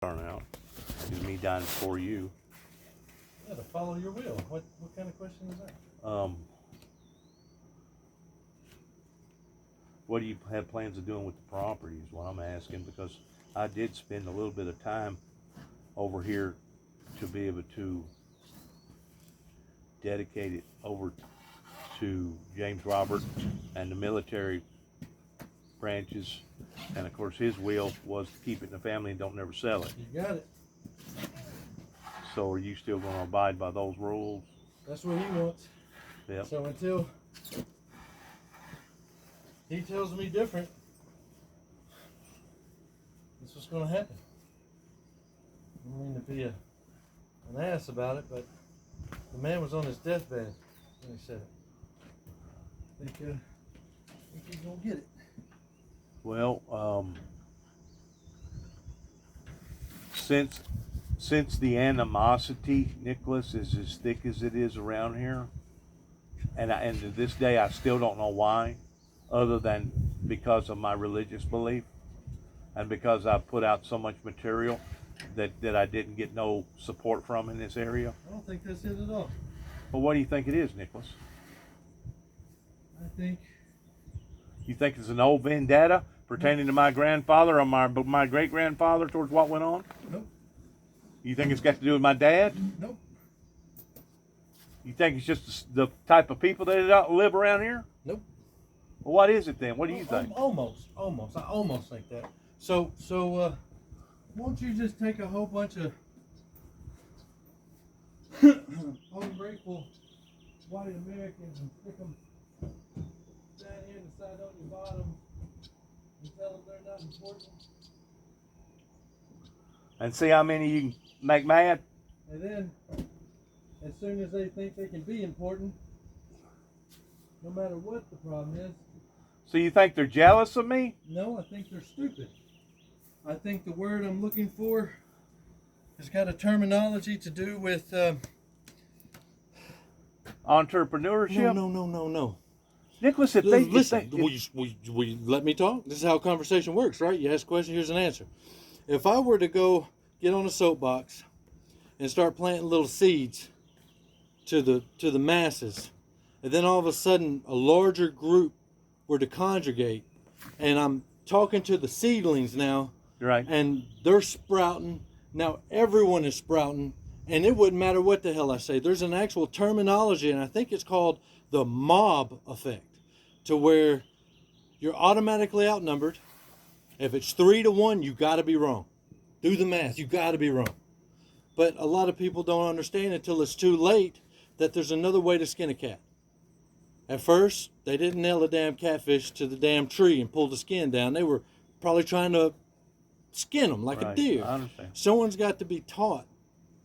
turn out. Is me dying for you. Yeah, to follow your will. What kind of question is that? What do you have plans of doing with the property is what I'm asking, because I did spend a little bit of time over here to be able to dedicate it over to James Robert and the military branches, and of course his will was to keep it in the family and don't never sell it. You got it. So are you still going to abide by those rules? That's what he wants. Yep. So until he tells me different, that's what's going to happen. I don't mean to be an ass about it, but the man was on his deathbed when he said it. I think he's going to get it. Well, since the animosity, Nicholas, is as thick as it is around here, and to this day I still don't know why, other than because of my religious belief, and because I put out so much material that I didn't get no support from in this area. I don't think that's it at all. Well, what do you think it is, Nicholas? I think You think it's an old vendetta pertaining to my grandfather or my great grandfather towards what went on? nope. You think it's got to do with my dad? Nope. You think it's just the type of people that live around here? Nope. Well, what is it then? What do you think? Almost. I almost think that. So, won't you just take a whole bunch of ungrateful white Americans and stick them down here and decide on your bottom and tell them they're not important? And see how many you can make mad? And then, as soon as they think they can be important, no matter what the problem is, So you think they're jealous of me? no, I think they're stupid. I think the word I'm looking for has got a terminology to do with Entrepreneurship? No. Nicholas, if they... Listen, if they- will you let me talk? This is how conversation works, right? You ask a question, here's an answer. If I were to go get on a soapbox and start planting little seeds to the masses, and then all of a sudden a larger group were to congregate, and I'm talking to the seedlings now, right. and they're sprouting. Now everyone is sprouting, and it wouldn't matter what the hell I say. There's an actual terminology, and I think it's called the mob effect, to where you're automatically outnumbered. If it's 3-1, you got to be wrong. Do the math. You got to be wrong. But a lot of people don't understand until it's too late that there's another way to skin a cat. At first, they didn't nail a damn catfish to the damn tree and pull the skin down. They were probably trying to skin them like a deer. I understand. Someone's got to be taught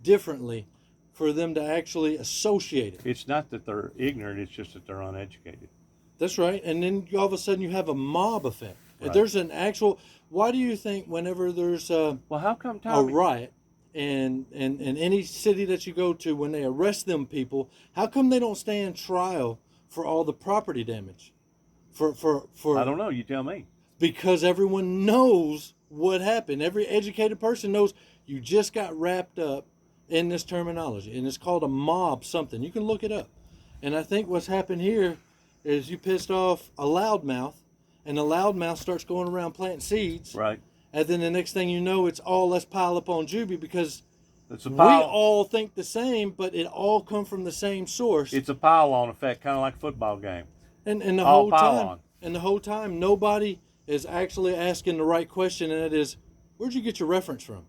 differently for them to actually associate it. It's not that they're ignorant, it's just that they're uneducated. That's right. And then all of a sudden you have a mob effect. Right. There's an actual... Why do you think whenever there's Well, how come, a Tommy? riot in any city that you go to, when they arrest them people, how come they don't stand trial for all the property damage? For I don't know. You tell me. Because everyone knows what happened. Every educated person knows you just got wrapped up in this terminology, and it's called a mob something. You can look it up. And I think what's happened here is you pissed off a loudmouth, and the loudmouth starts going around planting seeds. Right. And then the next thing you know, it's all let's pile up on Juby, because It's a we pile. all think the same, but it all come from the same source. It's a pile-on effect, kind of like a football game. And the all whole pile time, on. and the whole time, nobody is actually asking the right question, and that is, where'd you get your reference from?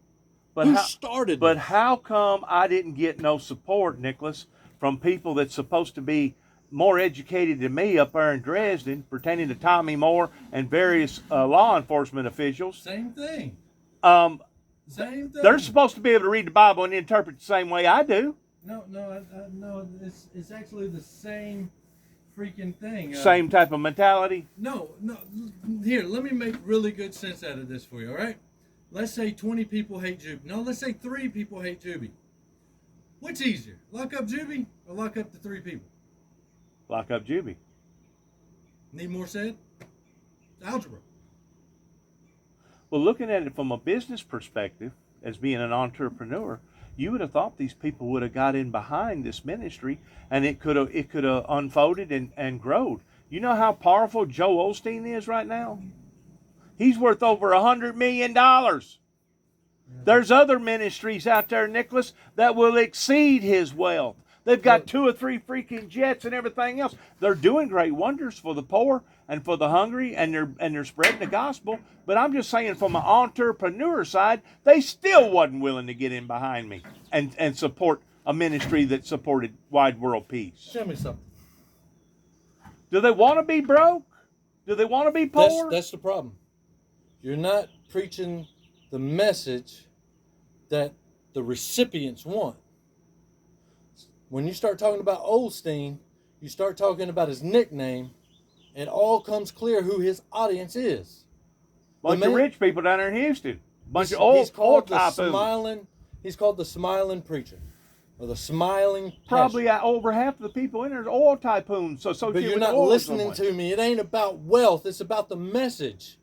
But Who started But this? how come I didn't get no support, Nicholas, from people that's supposed to be more educated than me up there in Dresden, pertaining to Tommy Moore and various law enforcement officials? Same thing. Um, Same thing. they're supposed to be able to read the Bible and interpret the same way I do. No. It's actually the same freaking thing. Same type of mentality. No. Here, let me make really good sense out of this for you. All right. Let's say 20 people hate Juby. No, let's say 3 people hate Juby. What's easier, lock up Juby or lock up the 3 people? Lock up Juby. Need more said? Algebra. Well, looking at it from a business perspective, as being an entrepreneur, you would have thought these people would have got in behind this ministry, and it could have unfolded and growed. You know how powerful Joe Osteen is right now? He's worth over $100 million. There's other ministries out there, Nicholas, that will exceed his wealth. They've got 2 or 3 freaking jets and everything else. They're doing great wonders for the poor and for the hungry, and they're spreading the gospel. But I'm just saying, from an entrepreneur side, they still wasn't willing to get in behind me and support a ministry that supported wide world peace. Tell me something. Do they want to be broke? Do they want to be poor? That's the problem. You're not preaching the message that the recipients want. When you start talking about Osteen, you start talking about his nickname, it all comes clear who his audience is. Bunch of rich people down there in Houston. Bunch of He's called the typhoons. He's called the smiling preacher, or the smiling Probably over half of the people in there is oil typhoons. So but you're not listening to me. It ain't about wealth. It's about the message.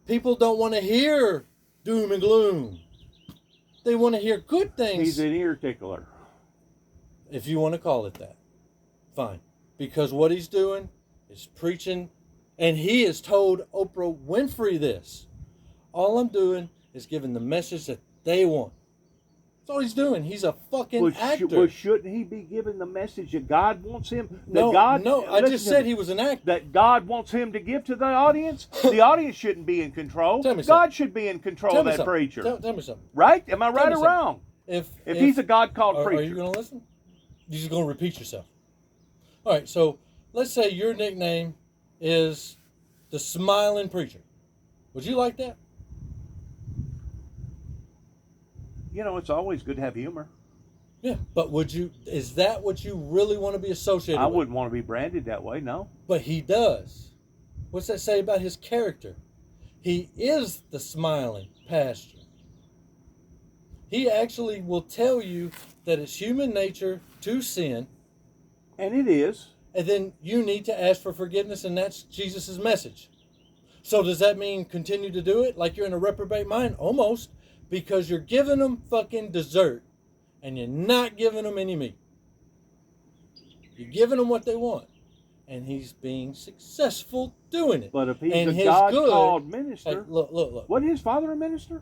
People don't want to hear doom and gloom. They want to hear good things. He's an ear tickler. If you want to call it that, fine. Because what he's doing is preaching, and he has told Oprah Winfrey this. All I'm doing is giving the message that they want. That's all he's doing. He's a fucking actor. Well, shouldn't he be giving the message that God wants him? No, I just said he was an actor. That God wants him to give to the audience? The audience shouldn't be in control. Tell me God something. should be in control of that preacher. Tell me something. Right? Am I right or something. wrong? If he's a God-called preacher. Are you going to listen? You're just going to repeat yourself. All right, so let's say your nickname is the Smiling Preacher. Would you like that? You know, it's always good to have humor. Yeah, but is that what you really want to be associated with? I wouldn't want to be branded that way, no. But he does. What's that say about his character? He is the smiling pastor. He actually will tell you that it's human nature to sin. And it is. And then you need to ask for forgiveness, and that's Jesus' message. So does that mean continue to do it like you're in a reprobate mind? Almost. Because you're giving them fucking dessert, and you're not giving them any meat. You're giving them what they want. And he's being successful doing it. But if he's and a God-called minister... Hey, look. Wasn't his father a minister?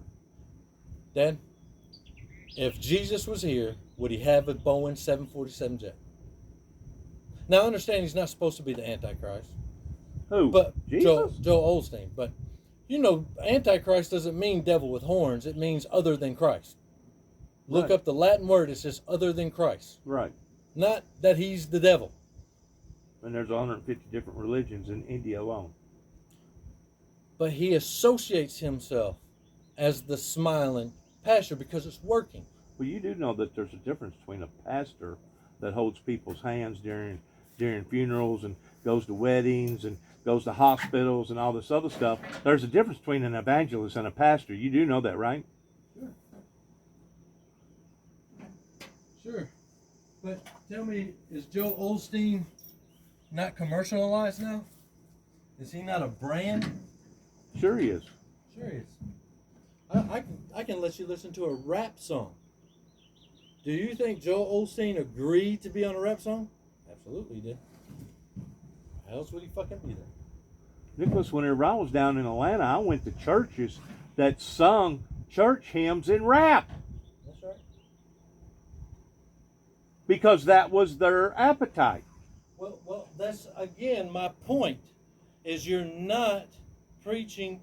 Dad, if Jesus was here, would he have a Boeing 747 jet? Now, I understand he's not supposed to be the Antichrist. Who? But Jesus? Joe Osteen. But, you know, Antichrist doesn't mean devil with horns. It means other than Christ. Look up the Latin word. It says other than Christ. Right. Not that he's the devil. And there's 150 different religions in India alone. But he associates himself as the smiling pastor because it's working. Well, you do know that there's a difference between a pastor that holds people's hands during funerals and goes to weddings and goes to hospitals and all this other stuff. There's a difference between an evangelist and a pastor. You do know that, right? Sure. But tell me, is Joe Osteen not commercialized now? Is he not a brand? Sure he is. Sure he is. I can let you listen to a rap song. Do you think Joe Osteen agreed to be on a rap song? Absolutely he did. How else would he fucking be there? Nicholas, whenever I was down in Atlanta, I went to churches that sung church hymns in rap. That's right. Because that was their appetite. Well, that's again my point. Is you're not preaching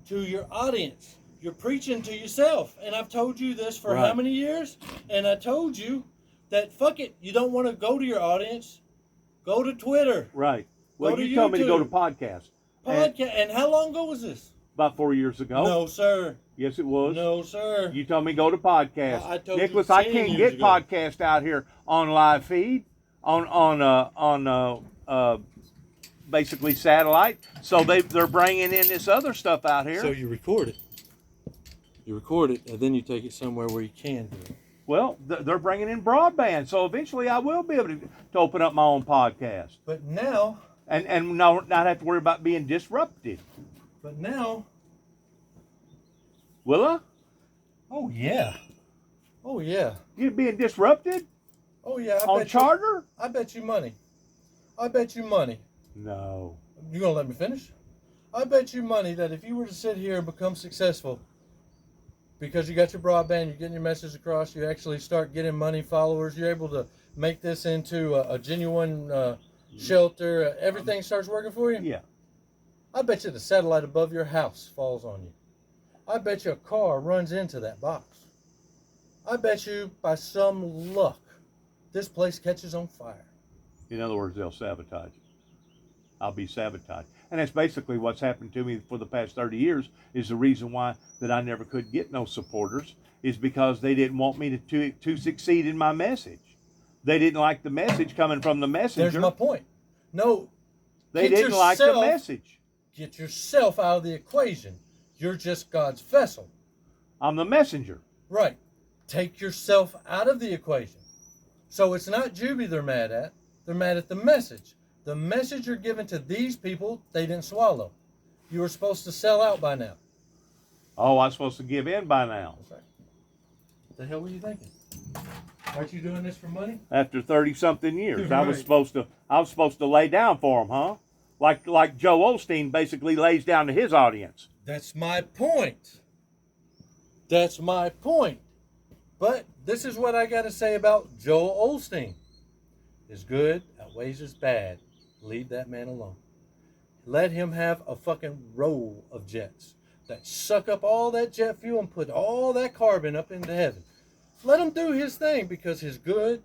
to your audience. You're preaching to yourself. And I've told you this for how many years? And I told you that fuck it, you don't want to go to your audience. Go to Twitter. Right. Well, you told me to go to podcast. And how long ago was this? About 4 years ago. No, sir. Yes, it was. No, sir. You told me to go to podcast. I told Nicholas, you I can't get podcast out here on live feed, on basically satellite. So they're bringing in this other stuff out here. So you record it. You record it, and then you take it somewhere where you can do it. Well, they're bringing in broadband, so eventually I will be able to open up my own podcast. But now... And not have to worry about being disrupted. But now... Will I? Oh yeah. Oh yeah. You're being disrupted Oh yeah. on charter? I bet you money. I bet you money. No. You gonna let me finish? I bet you money that if you were to sit here and become successful, because you got your broadband, you're getting your message across, you actually start getting money, followers, you're able to make this into a genuine shelter, everything starts working for you? Yeah. I bet you the satellite above your house falls on you. I bet you a car runs into that box. I bet you by some luck, this place catches on fire. In other words, they'll sabotage it. I'll be sabotaged. And that's basically what's happened to me for the past 30 years, is the reason why that I never could get no supporters, is because they didn't want me to succeed in my message. They didn't like the message coming from the messenger. There's my point. No, They didn't like the message. Get yourself out of the equation. You're just God's vessel. I'm the messenger. Right. Take yourself out of the equation. So it's not Juby they're mad at. They're mad at the message. The message you're giving to these people, they didn't swallow. You were supposed to sell out by now. Oh, I'm supposed to give in by now. That's right. What the hell were you thinking? Aren't you doing this for money? After 30-something years, Right. I was supposed to lay down for them, huh? Like Joe Osteen basically lays down to his audience. That's my point. That's my point. But this is what I got to say about Joel Osteen. His good outweighs his bad. Leave that man alone. Let him have a fucking row of jets that suck up all that jet fuel and put all that carbon up into heaven. Let him do his thing, because his good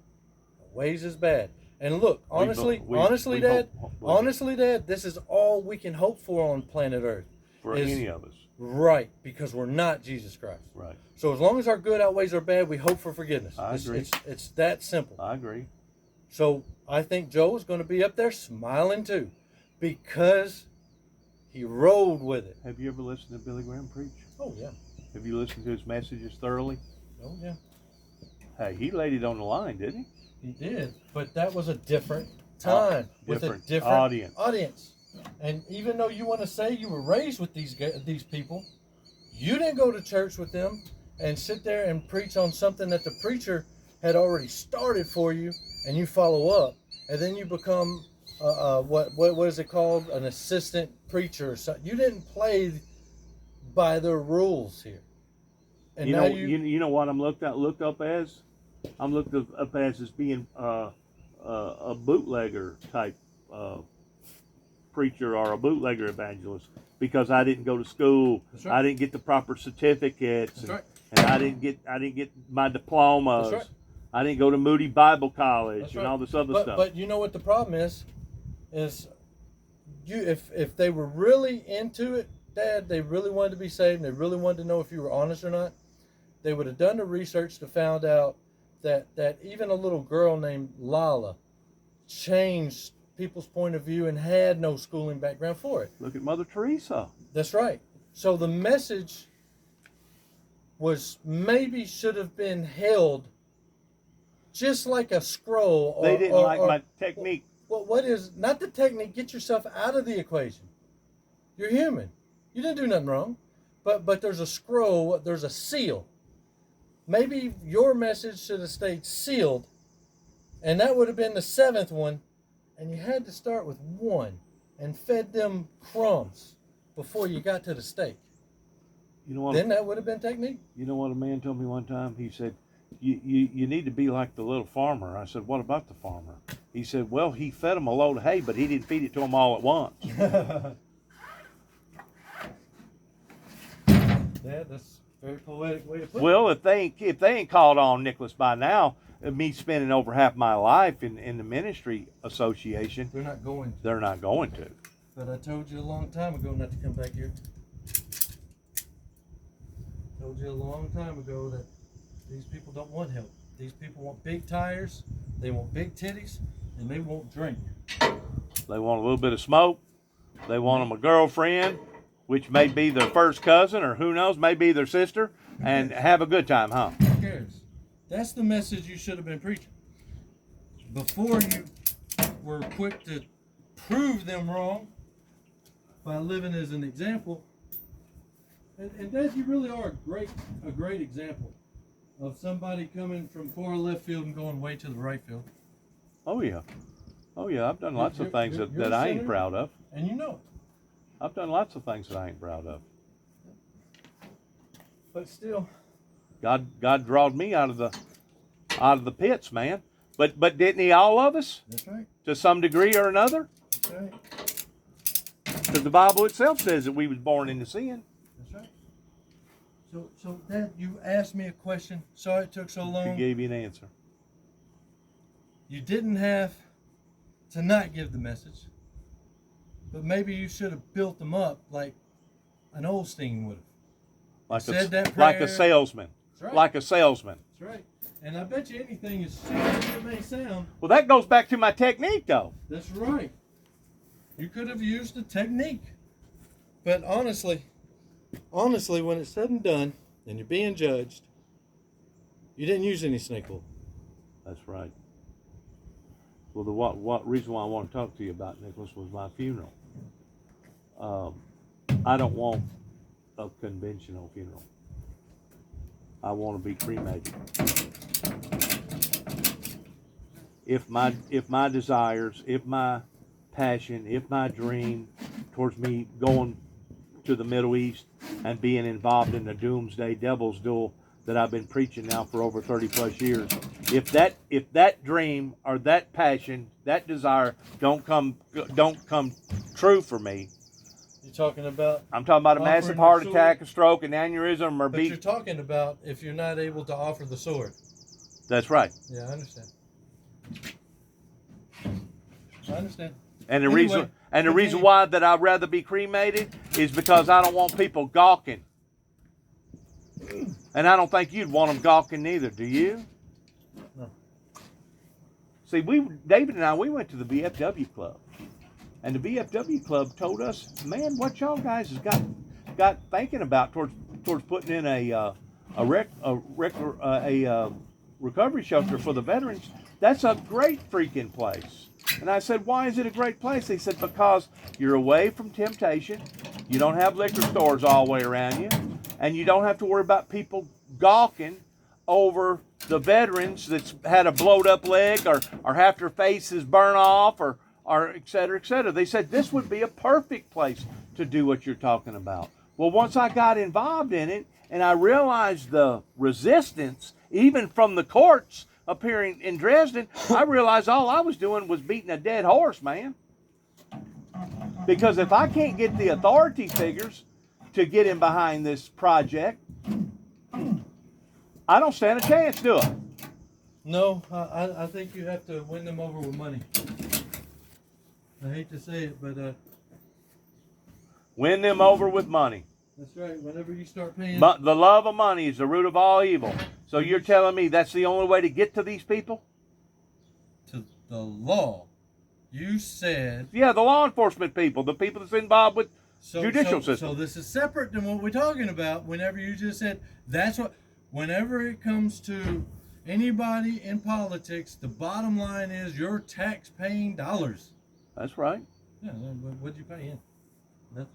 outweighs his bad. And look, honestly, Dad, this is all we can hope for on planet Earth. For any of us. Right, because we're not Jesus Christ. Right. So as long as our good outweighs our bad, we hope for forgiveness. I agree. It's that simple. I agree. So I think Joe is going to be up there smiling too, because he rolled with it. Have you ever listened to Billy Graham preach? Oh yeah. Have you listened to his messages thoroughly? Oh yeah. Hey, he laid it on the line, didn't he? He did, but that was a different time with a different audience. And even though you want to say you were raised with these people, you didn't go to church with them and sit there and preach on something that the preacher had already started for you, and you follow up, and then you become what is it called? An assistant preacher or something. You didn't play by the rules here. And you now know, you know what I'm looked up as? I'm looked up as being a bootlegger type preacher, or a bootlegger evangelist, because I didn't go to school. That's right. I didn't get the proper certificates. That's right. And I didn't get my diplomas. That's right. I didn't go to Moody Bible College. That's and right. all this other stuff. But you know what the problem is if they were really into it, Dad, they really wanted to be saved, and they really wanted to know if you were honest or not, they would have done the research to find out that even a little girl named Lala changed people's point of view and had no schooling background for it. Look at Mother Teresa. That's right. So the message was maybe should have been held just like a scroll. They didn't like my technique. What is, not the technique, get yourself out of the equation. You're human. You didn't do nothing wrong. But there's a scroll, there's a seal. Maybe your message should have stayed sealed, and that would have been the seventh one, and you had to start with one and fed them crumbs before you got to the steak. You know what? Then that would have been technique. You know what a man told me one time? He said, you need to be like the little farmer. I said, what about the farmer? He said, well, he fed them a load of hay, but he didn't feed it to them all at once. Yeah, that's a very poetic way to put it. Well, if they ain't called on Nicholas by now, me spending over half my life in the ministry association, They're not going to. they're not going to. But I told you a long time ago not to come back here. Told you a long time ago that these people don't want help. These people want big tires, they want big titties, and they won't drink. They want a little bit of smoke. They want them a girlfriend, which may be their first cousin, or who knows, may be their sister, and have a good time, huh? Who cares? That's the message you should have been preaching. Before you were quick to prove them wrong by living as an example, And Dad, you really are a great example of somebody coming from far left field and going way to the right field. Oh yeah. Oh yeah, I've done lots of things that I ain't proud of. And you know it. I've done lots of things that I ain't proud of. But still, God drawed me out of the pits, man. But didn't He all of us? that's right. To some degree or another? That's right. Because the Bible itself says that we was born into sin. That's right. So Dad, you asked me a question. Sorry it took so long. He gave you an answer. You didn't have to not give the message, but maybe you should have built them up like an Osteen would have. Like a salesman. That's right. Like a salesman. That's right. And I bet you anything, as stupid as it may sound. Well, that goes back to my technique, though. That's right. You could have used a technique. But honestly, when it's said and done, and you're being judged, you didn't use any snake oil. That's right. Well, the what reason why I want to talk to you about, Nicholas, was my funeral. I don't want a conventional funeral. I want to be cremated. If my desires, if my passion, if my dream towards me going to the Middle East and being involved in the doomsday devil's duel that I've been preaching now for over 30 plus years, if that dream or that passion, that desire don't come true for me. You're talking about? I'm talking about a massive heart attack, a stroke, an aneurysm, or But you're talking about if you're not able to offer the sword. That's right. Yeah, I understand. I understand. And the reason why that I'd rather be cremated is because I don't want people gawking. And I don't think you'd want them gawking neither, do you? No. See, David and I, we went to the VFW club. And the VFW club told us, man, what y'all guys has got thinking about towards putting in a recovery shelter for the veterans. That's a great freaking place. And I said, why is it a great place? They said, because you're away from temptation. You don't have liquor stores all the way around you. And you don't have to worry about people gawking over the veterans that's had a blowed up leg or half their faces burn off or et cetera, et cetera. They said this would be a perfect place to do what you're talking about. Well, once I got involved in it and I realized the resistance, even from the courts up here in Dresden, I realized all I was doing was beating a dead horse, man. Because if I can't get the authority figures to get in behind this project, I don't stand a chance, do I? No, I think you have to win them over with money. I hate to say it, but win them over with money. That's right. Whenever you start paying, the love of money is the root of all evil. So you're telling me that's the only way to get to these people? To the law. You said... Yeah, the law enforcement people, the people that's involved with judicial system. So this is separate than what we're talking about. Whenever you just said, that's what... Whenever it comes to anybody in politics, the bottom line is your tax-paying dollars. That's right. Yeah, what'd you pay in? Nothing.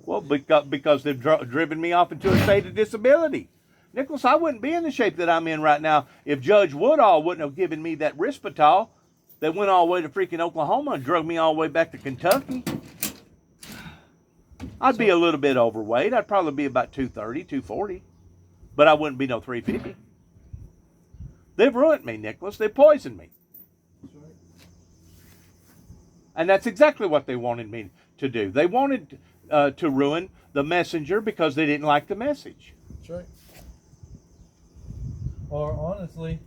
Well, because they've driven me off into a state of disability. Nicholas, I wouldn't be in the shape that I'm in right now if Judge Woodall wouldn't have given me that Risperdal that went all the way to freaking Oklahoma and drug me all the way back to Kentucky. I'd be a little bit overweight. I'd probably be about 230, 240. But I wouldn't be no 350. They've ruined me, Nicholas. They poisoned me. That's right. And that's exactly what they wanted me to do. They wanted to ruin the messenger because they didn't like the message. That's right. Or honestly,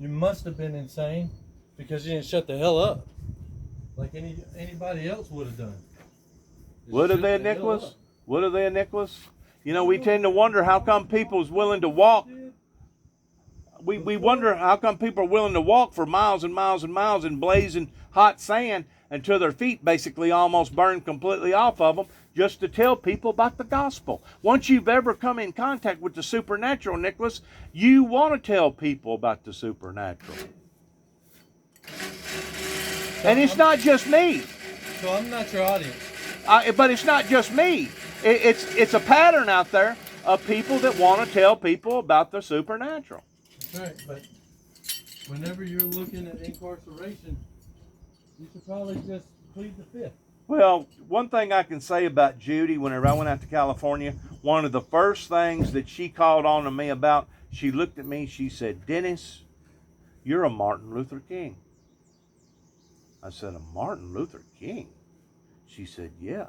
you must have been insane because you didn't shut the hell up like anybody else would have done. Would have they, Nicholas? Would have they, Nicholas? You know, we tend to wonder how come people's willing to walk. We wonder how come people are willing to walk for miles and miles and miles in blazing hot sand until their feet basically almost burn completely off of them just to tell people about the gospel. Once you've ever come in contact with the supernatural, Nicholas, you want to tell people about the supernatural. And it's not just me. So I'm not your audience. But it's not just me. It's a pattern out there of people that want to tell people about the supernatural. That's right, but whenever you're looking at incarceration, you should probably just plead the fifth. Well, one thing I can say about Judy, whenever I went out to California, one of the first things that she called on to me about, she looked at me, she said, "Dennis, you're a Martin Luther King." I said, "A Martin Luther King?" She said, "Yeah."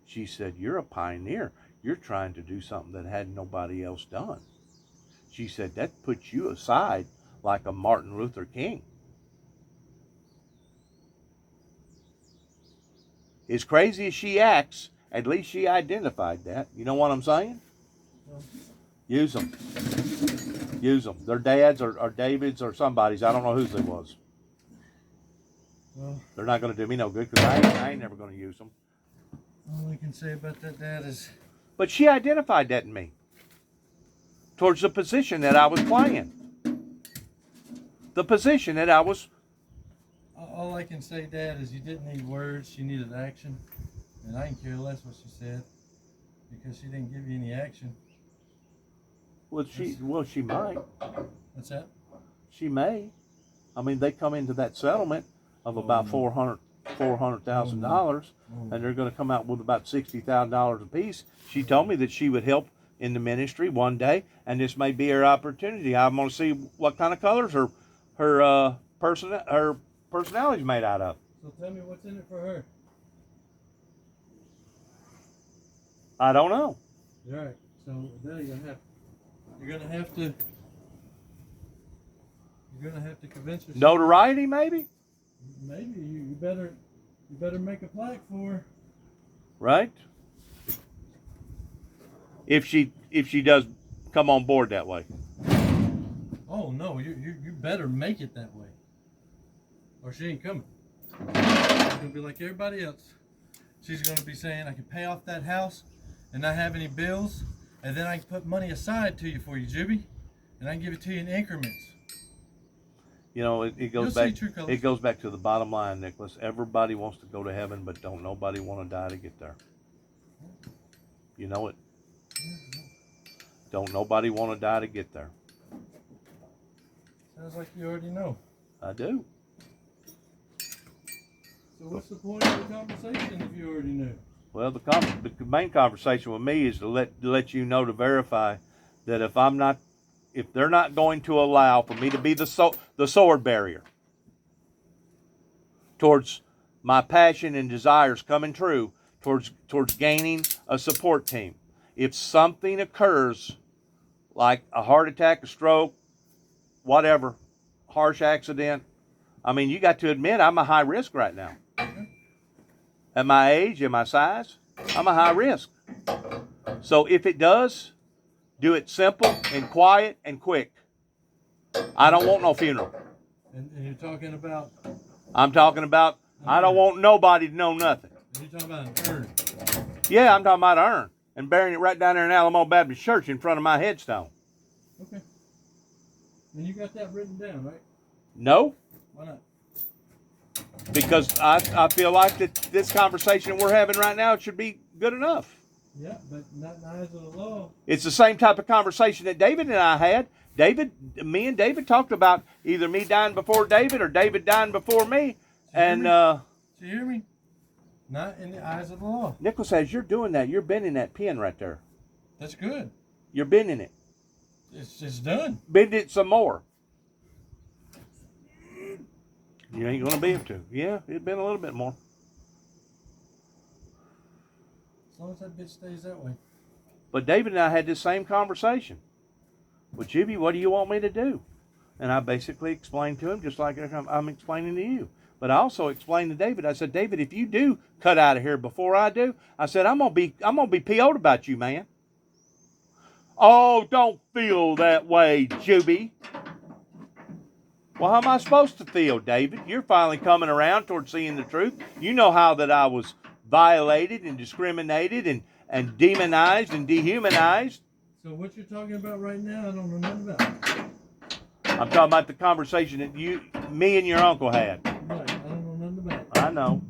She said, "You're a pioneer. You're trying to do something that had nobody else done." She said, "That puts you aside like a Martin Luther King." As crazy as she acts, at least she identified that. You know what I'm saying? Use them. Use them. Their dads or David's or somebody's. I don't know whose it was. Well, they're not going to do me no good because I ain't never going to use them. All I can say about that, Dad, is... But she identified that in me. Towards the position that I was playing. The position that I was... All I can say, Dad, is you didn't need words, she needed action. And I can care less what she said, because she didn't give you any action. Well, she might. What's that? She may. I mean, they come into that settlement of about $400,000, and they're going to come out with about $60,000 apiece. She told me that she would help in the ministry one day, and this may be her opportunity. I'm going to see what kind of colors her personality is made out of. So tell me what's in it for her. I don't know. All right. So then you're gonna have to convince yourself. Notoriety, maybe. Maybe you better make a plaque for her. Right. If she does come on board that way. Oh no, you better make it that way, or she ain't coming. She's gonna be like everybody else. She's gonna be saying, "I can pay off that house and not have any bills, and then I can put money aside to you for you, Juby, and I can give it to you in increments." You know, it goes back. It goes back to the bottom line, Nicholas. Everybody wants to go to heaven, but don't nobody want to die to get there. You know it. Don't nobody want to die to get there. Sounds like you already know. I do. So what's the point of the conversation if you already knew? Well, the main conversation with me is to let you know, to verify that if they're not going to allow for me to be the sword barrier towards my passion and desires coming true, towards gaining a support team. If something occurs, like a heart attack, a stroke, whatever, harsh accident, I mean, you got to admit I'm a high risk right now. At my age, at my size, I'm a high risk. So if it does, do it simple and quiet and quick. I don't want no funeral. And you're talking about... I'm talking about, I don't want nobody to know nothing. And you're talking about an urn. Yeah, I'm talking about an urn. And burying it right down there in Alamo Baptist Church in front of my headstone. Okay. And you got that written down, right? No. Why not? Because I feel like that this conversation we're having right now should be good enough. Yeah, but not in the eyes of the law. It's the same type of conversation that David and I had. Me and David talked about either me dying before David or David dying before me. And do you hear me? Not in the eyes of the law. Nicholas, as you're doing that, you're bending that pen right there. That's good. You're bending it. It's done. Bend it some more. You ain't gonna be able to. Yeah, it'd been a little bit more. As long as that bitch stays that way. But David and I had this same conversation. Well, Juby, what do you want me to do? And I basically explained to him just like I'm explaining to you. But I also explained to David. I said, David, if you do cut out of here before I do, I said, I'm gonna be PO'd about you, man. Oh, don't feel that way, Juby. Well, how am I supposed to feel, David? You're finally coming around towards seeing the truth. You know how that I was violated and discriminated and demonized and dehumanized. So what you're talking about right now, I don't know nothing about. I'm talking about the conversation that me and your uncle had. Right, I don't know nothing about. I know.